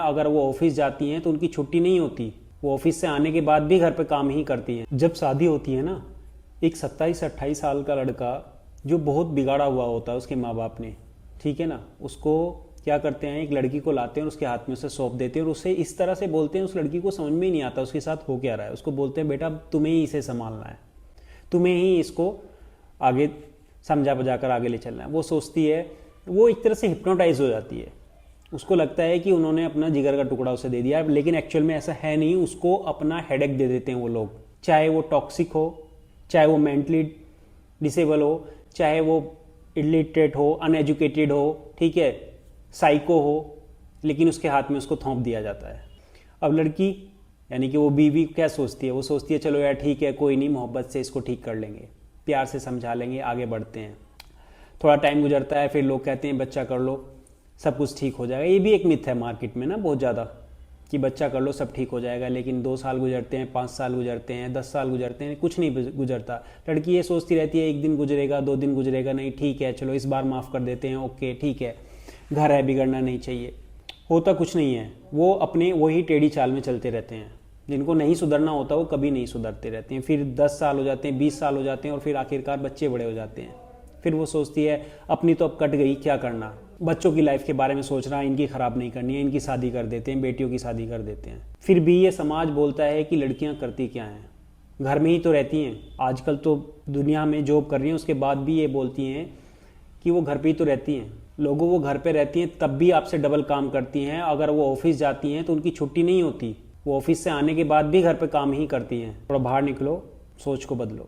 अगर वो ऑफिस जाती हैं तो उनकी छुट्टी नहीं होती, वो ऑफिस से आने के बाद भी घर पे काम ही करती हैं। जब शादी होती है ना, एक 27-28 साल का लड़का जो बहुत बिगाड़ा हुआ होता है उसके माँ बाप ने, ठीक है ना, उसको क्या करते हैं, एक लड़की को लाते हैं और उसके हाथ में उसे सौंप देते हैं और उसे इस तरह से बोलते हैं, उस लड़की को समझ में ही नहीं आता उसके साथ हो क्या रहा है। उसको बोलते हैं बेटा तुम्हें ही इसे संभालना है, तुम्हें ही इसको आगे समझा बुझा कर आगे ले चलना है। वो सोचती है, वो एक तरह से हिप्नोटाइज हो जाती है, उसको लगता है कि उन्होंने अपना जिगर का टुकड़ा उसे दे दिया, लेकिन एक्चुअल में ऐसा है नहीं। उसको अपना हेडेक दे देते हैं वो लोग, चाहे वो टॉक्सिक हो, चाहे वो मेंटली डिसेबल हो, चाहे वो इलिटरेट हो, अनएजुकेटेड हो, ठीक है, साइको हो, लेकिन उसके हाथ में उसको थोप दिया जाता है। अब लड़की यानी कि वो बीवी क्या सोचती है, वो सोचती है चलो यार ठीक है, कोई नहीं, मोहब्बत से इसको ठीक कर लेंगे, प्यार से समझा लेंगे, आगे बढ़ते हैं। थोड़ा टाइम गुजरता है, फिर लोग कहते हैं बच्चा कर लो सब कुछ ठीक हो जाएगा। ये भी एक मिथ है मार्केट में ना बहुत ज़्यादा, कि बच्चा कर लो सब ठीक हो जाएगा, लेकिन 2 साल गुजरते हैं, 5 साल गुजरते हैं, 10 साल गुजरते हैं, कुछ नहीं गुजरता। लड़की ये सोचती रहती है 1 दिन गुजरेगा, 2 दिन गुजरेगा, नहीं ठीक है चलो इस बार माफ़ कर देते हैं, ओके ठीक है, घर है बिगड़ना नहीं चाहिए। होता कुछ नहीं है, वो अपने वही टेढ़ी चाल में चलते रहते हैं। जिनको नहीं सुधरना होता वो कभी नहीं सुधरते रहते हैं। फिर 10 साल हो जाते हैं, 20 साल हो जाते हैं और फिर आखिरकार बच्चे बड़े हो जाते हैं। फिर वो सोचती है अपनी तो अब कट गई, क्या करना, बच्चों की लाइफ के बारे में सोच रहा है, इनकी ख़राब नहीं करनी है, इनकी शादी कर देते हैं, बेटियों की शादी कर देते हैं। फिर भी ये समाज बोलता है कि लड़कियां करती क्या हैं, घर में ही तो रहती हैं। आजकल तो दुनिया में जॉब कर रही हैं, उसके बाद भी ये बोलती हैं कि वो घर पे ही तो रहती हैं। लोगों वो घर पे रहती हैं तब भी आपसे डबल काम करती हैं। अगर वो ऑफिस जाती हैं तो उनकी छुट्टी नहीं होती, वो ऑफिस से आने के बाद भी घर पे काम ही करती हैं। थोड़ा बाहर निकलो, सोच को बदलो।